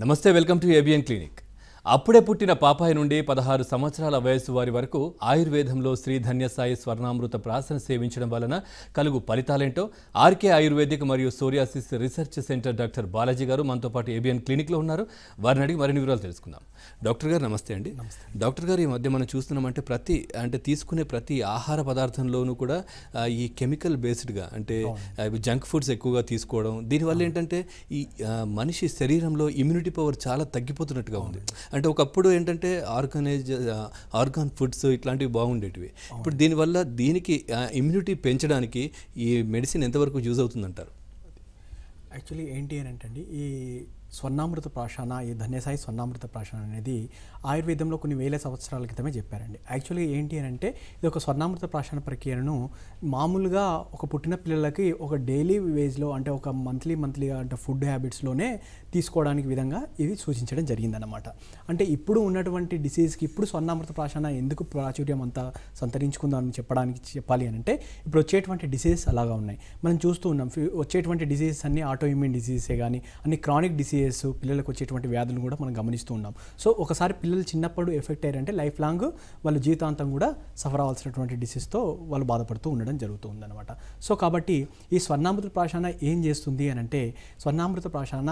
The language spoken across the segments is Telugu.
నమస్తే, వెల్కమ్ టు ఏబిఎన్ క్లినిక్. అప్పుడే పుట్టిన పాపాయి నుండి 16 సంవత్సరాల వయసు వారి వరకు ఆయుర్వేదంలో శ్రీ ధన్యసాయి స్వర్ణామృత ప్రాసన సేవించడం వలన కలుగు ఫలితాలేంటో ఆర్కే ఆయుర్వేదిక్ మరియు psoriasis research centre doctor Balaji గారు మనతో పాటు ఏబిఎన్ క్లినిక్లో ఉన్నారు. వారిని అడిగి మరిన్ని వివరాలు తెలుసుకుందాం. డాక్టర్ గారు నమస్తే అండి. డాక్టర్ గారు, ఈ మధ్య మనం చూస్తున్నామంటే తీసుకునే ప్రతి ఆహార పదార్థంలోనూ కూడా ఈ కెమికల్ బేస్డ్గా అంటే జంక్ ఫుడ్స్ ఎక్కువగా తీసుకోవడం, దీనివల్ల ఏంటంటే ఈ మనిషి శరీరంలో ఇమ్యూనిటీ పవర్ చాలా తగ్గిపోతున్నట్టుగా ఉంది. అంటే ఒకప్పుడు ఏంటంటే ఆర్గాన్ ఫుడ్స్ ఇట్లాంటివి బాగుండేటివి. ఇప్పుడు దీనికి ఇమ్యూనిటీ పెంచడానికి ఈ మెడిసిన్ ఎంతవరకు యూజ్ అవుతుందంటారు? యాక్చువల్లీ ఏంటి అని అంటే ఈ స్వర్ణామృత ప్రాశన, ఈ ధన్యసాయి స్వర్ణామృత ప్రాశన అనేది ఆయుర్వేదంలో కొన్ని వేల సంవత్సరాల క్రితమే చెప్పారండి. యాక్చువల్గా ఏంటి అని అంటే ఇది ఒక స్వర్ణామృత ప్రాశన ప్రక్రియను మామూలుగా ఒక పుట్టిన పిల్లలకి ఒక డైలీ వేజ్లో అంటే ఒక మంత్లీగా అంటే ఫుడ్ హ్యాబిట్స్లోనే తీసుకోవడానికి విధంగా ఇది సూచించడం జరిగిందన్నమాట. అంటే ఇప్పుడు ఉన్నటువంటి డిసీజ్కి ఇప్పుడు స్వర్ణామృత ప్రాశన ఎందుకు ప్రాచుర్యం అంతా సంతరించుకుందామని చెప్పాలి అని అంటే ఇప్పుడు వచ్చేటువంటి డిసీజెస్ అలాగా ఉన్నాయి. మనం చూస్తూ ఉన్నాం వచ్చేటువంటి డిసీజెస్ అన్ని ఆటో ఇమ్యూన్ డిసీజెసే కానీ అన్ని క్రానిక్ డిసీజెస్ పిల్లలకు వచ్చేటువంటి వ్యాధులు కూడా మనం గమనిస్తూ ఉన్నాం. సో ఒకసారి పిల్లలు చిన్నప్పుడు ఎఫెక్ట్ అయ్యారంటే లైఫ్ లాంగ్ వాళ్ళు జీవితాంతం కూడా సఫర్ అవ్వాల్సినటువంటి డిసీజ్తో వాళ్ళు బాధపడుతూ ఉండడం జరుగుతుంది అనమాట. సో కాబట్టి ఈ స్వర్ణామృత ప్రాశన ఏం చేస్తుంది అని అంటే స్వర్ణామృత ప్రాశన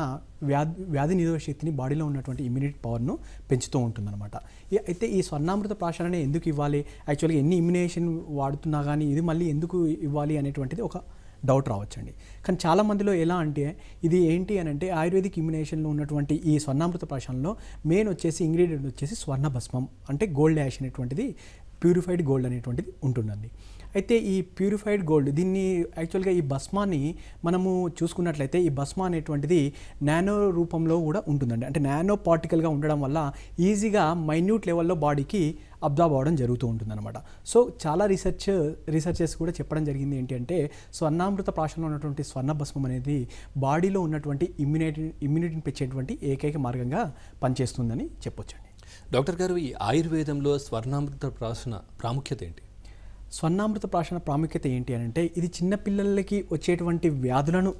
వ్యాధి నిరోధక శక్తిని బాడీలో ఉన్నటువంటి ఇమ్యూనిటీ పవర్ను పెంచుతూ ఉంటుందన్నమాట. అయితే ఈ స్వర్ణామృత ప్రాశననే ఎందుకు ఇవ్వాలి, యాక్చువల్గా ఎన్ని ఇమ్యునేషన్ వాడుతున్నా కానీ ఇది మళ్ళీ ఎందుకు ఇవ్వాలి అనేటువంటిది ఒక డౌట్ రావచ్చండి. కానీ చాలామందిలో ఎలా అంటే ఇది ఏంటి అని అంటే ఆయుర్వేదిక్ ఇమ్యునేషన్లో ఉన్నటువంటి ఈ స్వర్ణామృత ప్రాశనలో మెయిన్ వచ్చేసి ఇంగ్రీడియంట్ వచ్చేసి స్వర్ణ భస్మం అంటే గోల్డ్ యాష్ అనేటువంటిది, ప్యూరిఫైడ్ గోల్డ్ అనేటువంటిది ఉంటుందండి. అయితే ఈ ప్యూరిఫైడ్ గోల్డ్ దీన్ని యాక్చువల్గా ఈ భస్మాన్ని మనము చూసుకున్నట్లయితే ఈ భస్మ అనేటువంటిది నానో రూపంలో కూడా ఉంటుందండి. అంటే నానో పార్టికల్గా ఉండడం వల్ల ఈజీగా మైన్యూట్ లెవెల్లో బాడీకి అబ్జార్బ్ అవ్వడం జరుగుతూ ఉంటుందన్నమాట. సో చాలా రీసెర్చెస్ కూడా చెప్పడం జరిగింది ఏంటి అంటే స్వర్ణామృత ప్రాశనలో ఉన్నటువంటి స్వర్ణ భస్మం అనేది బాడీలో ఉన్నటువంటి ఇమ్యూనిటీని పెంచేటువంటి ఏకైక మార్గంగా పనిచేస్తుందని చెప్పొచ్చండి. డాక్టర్ గారు, ఈ ఆయుర్వేదంలో స్వర్ణామృత ప్రాశన ప్రాముఖ్యత ఏంటి? స్వర్ణామృత ప్రాశన ప్రాముఖ్యత ఏంటి అని అంటే ఇది చిన్నపిల్లలకి వచ్చేటువంటి వ్యాధులను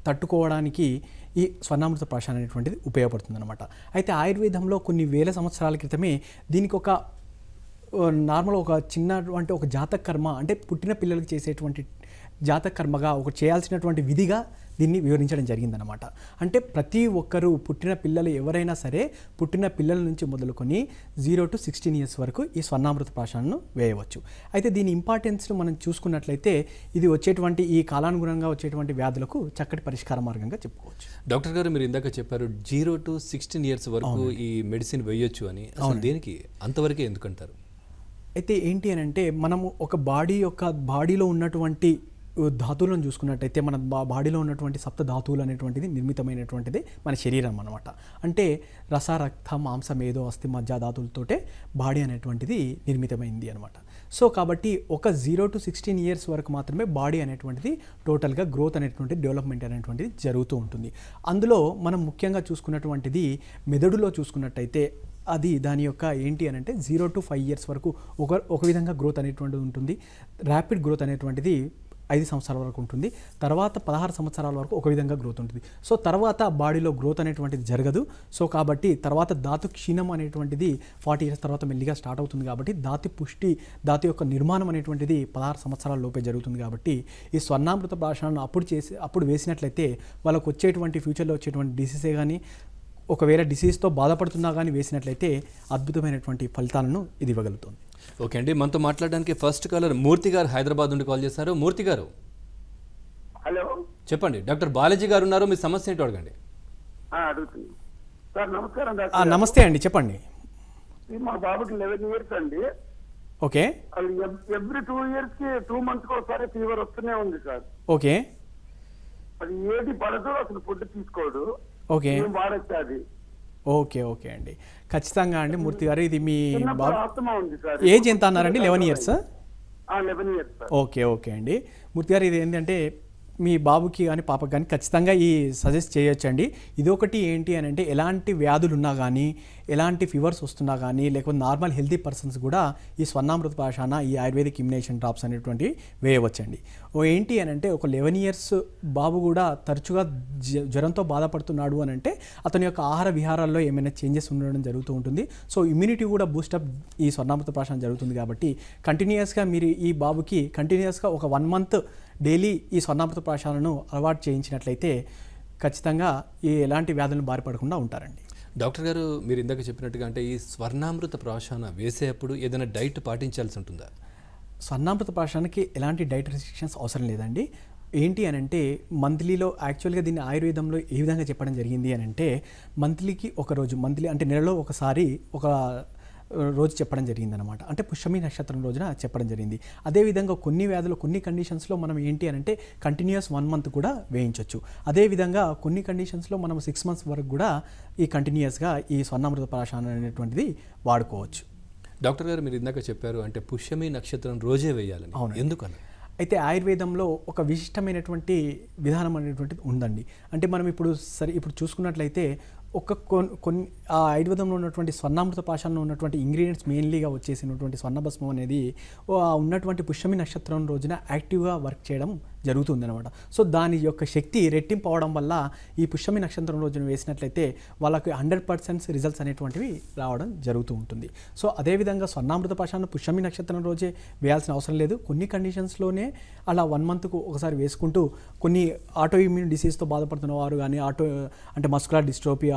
తట్టుకోవడానికి ఈ స్వర్ణామృత ప్రాశన అనేటువంటిది ఉపయోగపడుతుందన్నమాట. అయితే ఆయుర్వేదంలో కొన్ని వేల సంవత్సరాల క్రితమే దీనికి ఒక నార్మల్ ఒక చిన్నటువంటి ఒక జాతక కర్మ అంటే పుట్టిన పిల్లలకి చేసేటువంటి జాతక కర్మగా ఒక చేయాల్సినటువంటి విధిగా దీన్ని వివరించడం జరిగిందనమాట. అంటే ప్రతి ఒక్కరూ పుట్టిన పిల్లలు ఎవరైనా సరే పుట్టిన పిల్లల నుంచి మొదలుకొని 0 to 16 years వరకు ఈ స్వర్ణామృత ప్రాశనను వేయవచ్చు. అయితే దీని ఇంపార్టెన్స్ను మనం చూసుకున్నట్లయితే ఇది వచ్చేటువంటి ఈ కాలానుగుణంగా వచ్చేటువంటి వ్యాధులకు చక్కటి పరిష్కార మార్గంగా చెప్పుకోవచ్చు. డాక్టర్ గారు, మీరు ఇందాక చెప్పారు 0 to 16 years వరకు ఈ మెడిసిన్ వేయొచ్చు అని. అసలు దేనికి అంతవరకే ఎందుకంటారు? అయితే ఏంటి అని అంటే మనము ఒక బాడీలో ఉన్నటువంటి ధాతువులను చూసుకున్నట్టయితే మన బాడీలో ఉన్నటువంటి సప్త ధాతువులు అనేటువంటిది నిర్మితమైనటువంటిది మన శరీరం అనమాట. అంటే రస, రక్త, మాంస, మేధో, అస్థి, మజ్జ ధాతువులతోటే బాడీ అనేటువంటిది నిర్మితమైంది అనమాట. సో కాబట్టి ఒక 0 to 16 years వరకు మాత్రమే బాడీ అనేటువంటిది టోటల్గా గ్రోత్ అనేటువంటిది డెవలప్మెంట్ అనేటువంటిది జరుగుతూ ఉంటుంది. అందులో మనం ముఖ్యంగా చూసుకున్నటువంటిది మెదడులో చూసుకున్నట్టయితే అది దాని యొక్క ఏంటి అని అంటే 0 to 5 years వరకు ఒక విధంగా గ్రోత్ అనేటువంటిది ఉంటుంది. ర్యాపిడ్ గ్రోత్ అనేటువంటిది 5 సంవత్సరాల వరకు ఉంటుంది. తర్వాత 16 సంవత్సరాల వరకు ఒక విధంగా గ్రోత్ ఉంటుంది. సో తర్వాత బాడీలో గ్రోత్ అనేటువంటిది జరగదు. సో కాబట్టి తర్వాత ధాతు క్షీణం అనేటువంటిది 40 years తర్వాత మెల్లిగా స్టార్ట్ అవుతుంది. కాబట్టి ధాతు యొక్క నిర్మాణం అనేటువంటిది 16 సంవత్సరాల లోపే జరుగుతుంది. కాబట్టి ఈ స్వర్ణామృత ప్రాశనను అప్పుడు వేసినట్లయితే వాళ్ళకు వచ్చేటువంటి ఫ్యూచర్లో వచ్చేటువంటి డిసీజే కానీ ఒకవేళ డిసీజ్తో బాధపడుతున్నా కానీ వేసినట్లయితే అద్భుతమైనటువంటి ఫలితాలను ఇది ఇవ్వగలుగుతుంది. ఓకే అండి, మనతో మాట్లాడడానికి ఫస్ట్ కాలర్ మూర్తి గారు హైదరాబాద్ నుండి కాల్ చేశారు. మూర్తి గారు, హలో, చెప్పండి. డాక్టర్ బాలాజీ గారు ఉన్నారు, మీ సమస్య ఏంటో అడగండి. సార్ నమస్కారం. నమస్తే అండి, చెప్పండి. మా బాబుకి 11 years అండి. ఓకే. ఎవ్రీ 2 years కి 2 months ఒకసారి ఫీవర్ వస్తూనే ఉంది సార్. ఓకే. అది ఏది పడదు, అసలు ఫుడ్ తీసుకోడు. ఓకే. వాడచ్చు అది. ఓకే అండి, ఖచ్చితంగా అండి. మూర్తి గారు, ఇది మీ బాబు ఏజ్ ఎంత అన్నారండి? 11 years. 11 years. ఓకే అండి. మూర్తి గారు, ఇది ఏంటంటే మీ బాబుకి కానీ పాపకి కానీ ఖచ్చితంగా ఈ సజెస్ట్ చేయొచ్చండి. ఇదొకటి ఏంటి అని అంటే ఎలాంటి వ్యాధులు ఉన్నా కానీ, ఎలాంటి ఫీవర్స్ వస్తున్నా కానీ, లేకపోతే నార్మల్ హెల్తీ పర్సన్స్ కూడా ఈ స్వర్ణామృత ప్రాశాన, ఈ ఆయుర్వేదిక్ ఇమ్యునేషన్ డ్రాప్స్ అనేటువంటివి వేయవచ్చండి. ఏంటి అని అంటే ఒక 11 years బాబు కూడా తరచుగా జ్వరంతో బాధపడుతున్నాడు అని అంటే అతని యొక్క ఆహార విహారాల్లో ఏమైనా చేంజెస్ ఉండడం జరుగుతూ ఉంటుంది. సో ఇమ్యూనిటీ కూడా బూస్టప్ ఈ స్వర్ణామృత ప్రాశాన జరుగుతుంది. కాబట్టి కంటిన్యూస్గా మీరు ఈ బాబుకి కంటిన్యూస్గా ఒక 1 month డైలీ ఈ స్వర్ణామృత ప్రాశాలను అలవాటు చేయించినట్లయితే ఖచ్చితంగా ఈ ఎలాంటి వ్యాధులను బారిపడకుండా ఉంటారండి. డాక్టర్ గారు, మీరు ఇందాక చెప్పినట్టుగా అంటే ఈ స్వర్ణామృత ప్రాశాన వేసేటప్పుడు ఏదైనా డైట్ పాటించాల్సి ఉంటుందా? స్వర్ణామృత ప్రాశానికి ఎలాంటి డైట్ రెస్ట్రిక్షన్స్ అవసరం లేదండి. ఏంటి అని అంటే మంత్లీలో యాక్చువల్గా దీన్ని ఆయుర్వేదంలో ఏ విధంగా చెప్పడం జరిగింది అని అంటే మంత్లీకి ఒక రోజు, మంత్లీ అంటే నెలలో ఒకసారి ఒక రోజు చెప్పడం జరిగిందనమాట. అంటే పుష్యమి నక్షత్రం రోజున చెప్పడం జరిగింది. అదేవిధంగా కొన్ని వ్యాధులు కొన్ని కండిషన్స్లో మనం ఏంటి అని అంటే కంటిన్యూస్ 1 month కూడా వేయించవచ్చు. అదేవిధంగా కొన్ని కండిషన్స్లో మనం 6 months వరకు కూడా ఈ కంటిన్యూస్గా ఈ స్వర్ణామృత ప్రాశాన అనేటువంటిది వాడుకోవచ్చు. డాక్టర్ గారు, మీరు ఇందాక చెప్పారు అంటే పుష్యమి నక్షత్రం రోజే వేయాలని. అవును. ఎందుకని? అయితే ఆయుర్వేదంలో ఒక విశిష్టమైనటువంటి విధానం అనేటువంటిది ఉందండి. అంటే మనం ఇప్పుడు చూసుకున్నట్లయితే కొన్ని ఆ ఆయుర్వేదంలో ఉన్నటువంటి స్వర్ణామృత ప్రాశానంలో ఉన్నటువంటి ఇంగ్రీడియంట్స్ మెయిన్లీగా వచ్చేసినటువంటి స్వర్ణభస్మం అనేది ఉన్నటువంటి పుష్యమి నక్షత్రం రోజున యాక్టివ్గా వర్క్ చేయడం జరుగుతుంది. సో దాని యొక్క శక్తి రెట్టింపు అవడం వల్ల ఈ పుష్యమి నక్షత్రం రోజున వేసినట్లయితే వాళ్ళకి 100% రిజల్ట్స్ అనేటువంటివి రావడం జరుగుతూ ఉంటుంది. సో అదేవిధంగా స్వర్ణామృత ప్రాశానం పుష్యమి నక్షత్రం రోజే వేయాల్సిన అవసరం లేదు. కొన్ని కండిషన్స్లోనే అలా 1 monthకు ఒకసారి వేసుకుంటూ కొన్ని ఆటో ఇమ్యూన్ డిసీజ్తో బాధపడుతున్న వారు కానీ అంటే మస్కులర్ డిస్ట్రోఫీ,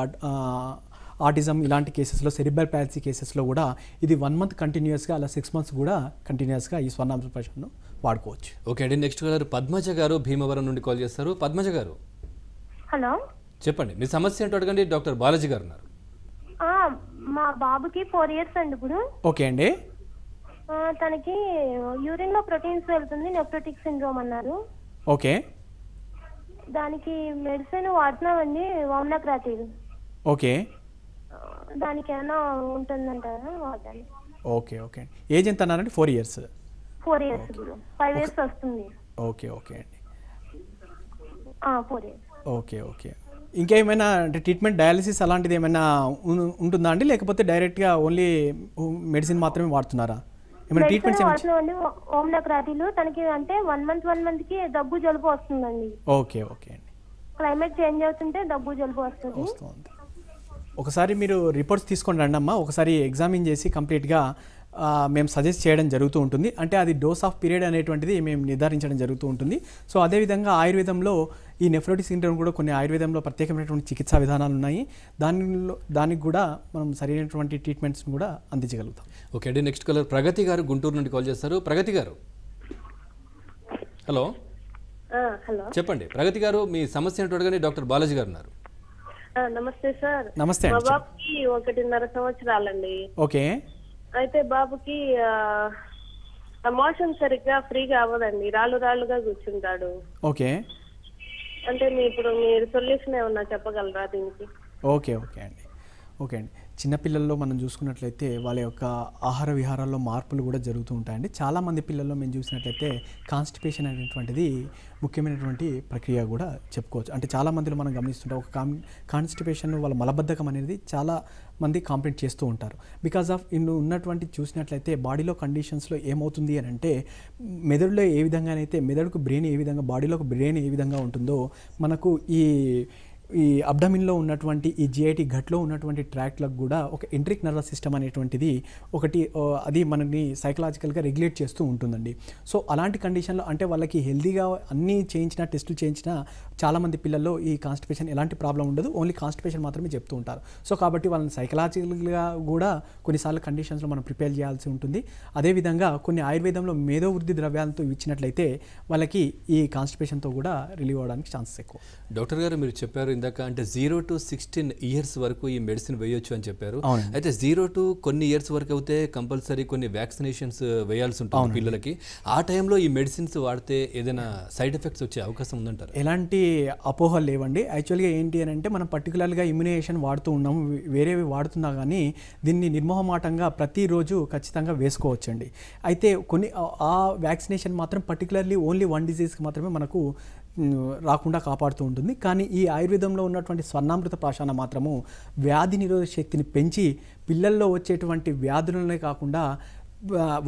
ఆటిజం ఇలాంటి కేసెస్లో, సెరిబ్రల్ పాలసీ కేసెస్లో కూడా ఇది 1 month కంటిన్యూస్గా, అలా 6 months కూడా కంటిన్యూస్గా ఈ స్వర్ణామృత ప్రాశానం వాడుకోవచ్చు. ఓకే అండి. నెక్స్ట్ కాలర్ పద్మజ గారు భీమవరం నుండి కాల్ చేస్తారు. పద్మజ గారు, హలో, చెప్పండి మీ సమస్య ఏంటో అడగండి. డాక్టర్ బాలాజీ గారు ఉన్నారు. మా బాబుకి 4 years అండి ఇప్పుడు. ఓకే అండి. తనకి యూరిన్ లో ప్రోటీన్స్ వెళ్తుంది, నెఫ్రోటిక్ సిండ్రోమ్ అన్నారు. ఓకే. దానికి మెడిసిన్ వాడుతున్నామండి, వామ్నాక్రాటిల్. ఓకే. దానికి ఏమైనా ఉంటుందంటారా? వాడాలి. Okay okay. ఏజ్ ఎంత అన్నారండి? 4 years. 4 years ఇప్పుడు 5 years వస్తుంది. ఓకే ఓకే అండి. 4 years. Okay okay. ఇంకా ఏమైనా అంటే ట్రీట్మెంట్ డయాలసిస్ అలాంటిది ఏమైనా ఉంటుందా అండి, లేకపోతే డైరెక్ట్గా ఓన్లీ మెడిసిన్ మాత్రమే వాడుతున్నారా? ఏమైనా ట్రీట్మెంట్స్ వాడుతున్నామండి, వామ్నాక్రాటిల్. తనకి అంటే 1 monthకి దగ్గు జలుబు వస్తుందండి. ఓకే ఓకే అండి. క్లైమేట్ చేంజ్ అవుతుంటే దగ్గు జలుబు వస్తుంది. ఒకసారి మీరు రిపోర్ట్స్ తీసుకొని రండి అమ్మా. ఒకసారి ఎగ్జామిన్ చేసి కంప్లీట్గా మేము సజెస్ట్ చేయడం జరుగుతూ ఉంటుంది. అంటే అది డోస్ ఆఫ్ పీరియడ్ అనేటువంటిది మేము నిర్ధారించడం జరుగుతూ ఉంటుంది. సో అదేవిధంగా ఆయుర్వేదంలో ఈ నెఫ్రోటిక్ సిండ్రోమ్ కూడా కొన్ని ఆయుర్వేదంలో ప్రత్యేకమైనటువంటి చికిత్సా విధానాలు ఉన్నాయి. దానికి కూడా మనం సరైనటువంటి ట్రీట్మెంట్స్ని కూడా అందించగలుగుతాం. ఓకే అండి. నెక్స్ట్ కాలర్ ప్రగతి గారు గుంటూరు నుండి కాల్ చేస్తారు. ప్రగతి గారు, హలో. హలో, చెప్పండి ప్రగతి గారు, మీ సమస్య ఏంటో అడగండి. డాక్టర్ బాలాజీ గారు ఉన్నారు. నమస్తే సార్. నమస్తే. మా బాబుకి 1.5 సంవత్సరాలండి. ఓకే. అయితే బాబుకి మోషన్ సరిగ్గా ఫ్రీగా అవ్వదండి, రాళ్ళుగా కూర్చుంటాడు. ఓకే. అంటే మీరు సొల్యూషన్ ఏమన్నా చెప్పగలరా దీనికి? ఓకే ఓకే అండి. ఓకే అండి. చిన్నపిల్లల్లో మనం చూసుకున్నట్లయితే వాళ్ళ యొక్క ఆహార విహారాల్లో మార్పులు కూడా జరుగుతూ ఉంటాయండి. చాలామంది పిల్లల్లో మేము చూసినట్లయితే కాన్స్టిపేషన్ అనేటువంటిది ముఖ్యమైనటువంటి ప్రక్రియ కూడా చెప్పుకోవచ్చు. అంటే చాలామందిలో మనం గమనిస్తుంటాం ఒక కాన్స్టిపేషన్ వాళ్ళ మలబద్ధకం అనేది చాలా మంది కాంప్లైంట్ చేస్తూ ఉంటారు. బికాజ్ ఆఫ్ ఉన్నటువంటి చూసినట్లయితే బాడీలో కండిషన్స్లో ఏమవుతుంది అని అంటే మెదడులో ఏ విధంగానైతే మెదడుకు బ్రెయిన్ ఏ విధంగా, బాడీలోకి బ్రెయిన్ ఏ విధంగా ఉంటుందో మనకు ఈ అబ్డమిన్లో ఉన్నటువంటి ఈ జిఐటి గట్లో ఉన్నటువంటి ట్రాక్లకు కూడా ఒక ఎంట్రిక్ నర్వస్ సిస్టమ్ అనేటువంటిది ఒకటి అది మనని సైకలాజికల్గా రెగ్యులేట్ చేస్తూ ఉంటుందండి. సో అలాంటి కండిషన్లో అంటే వాళ్ళకి హెల్దీగా అన్నీ చేయించినా, టెస్టులు చేయించినా చాలామంది పిల్లల్లో ఈ కాన్స్టిపేషన్ ఎలాంటి ప్రాబ్లం ఉండదు, ఓన్లీ కాన్స్టిపేషన్ మాత్రమే చెప్తూ ఉంటారు. సో కాబట్టి వాళ్ళని సైకలాజికల్గా కూడా కొన్నిసార్లు కండిషన్స్లో మనం ప్రిపేర్ చేయాల్సి ఉంటుంది. అదేవిధంగా కొన్ని ఆయుర్వేదంలో మేధోవృద్ధి ద్రవ్యాలతో ఇచ్చినట్లయితే వాళ్ళకి ఈ కాన్స్టిపేషన్తో కూడా రిలీవ్ అవ్వడానికి ఛాన్సెస్ ఎక్కువ. డాక్టర్ గారు, మీరు చెప్పారు ఇందాక అంటే 0 to 16 years వరకు ఈ మెడిసిన్ వేయొచ్చు అని చెప్పారు. అయితే 0 to కొన్ని ఇయర్స్ వరకు అయితే కంపల్సరీ కొన్ని వ్యాక్సినేషన్స్ వేయాల్సి ఉంటుంది పిల్లలకి. ఆ టైంలో ఈ మెడిసిన్స్ వాడితే ఏదైనా సైడ్ ఎఫెక్ట్స్ వచ్చే అవకాశం ఉందంటారు? ఎలాంటి అపోహలు లేవండి. యాక్చువల్గా ఏంటి అని అంటే మనం పర్టికులర్గా ఇమ్యునైజేషన్ వాడుతూ ఉన్నాము, వేరేవి వాడుతున్నా కానీ దీన్ని నిర్మోహమాటంగా ప్రతిరోజు ఖచ్చితంగా వేసుకోవచ్చండి. అయితే కొన్ని ఆ వ్యాక్సినేషన్ మాత్రం పర్టికులర్లీ ఓన్లీ 1 diseaseకి మాత్రమే మనకు రాకుండా కాపాడుతూ ఉంటుంది. కానీ ఈ ఆయుర్వేదంలో ఉన్నటువంటి స్వర్ణామృత ప్రాశాన మాత్రము వ్యాధి నిరోధక శక్తిని పెంచి పిల్లల్లో వచ్చేటువంటి వ్యాధులనే కాకుండా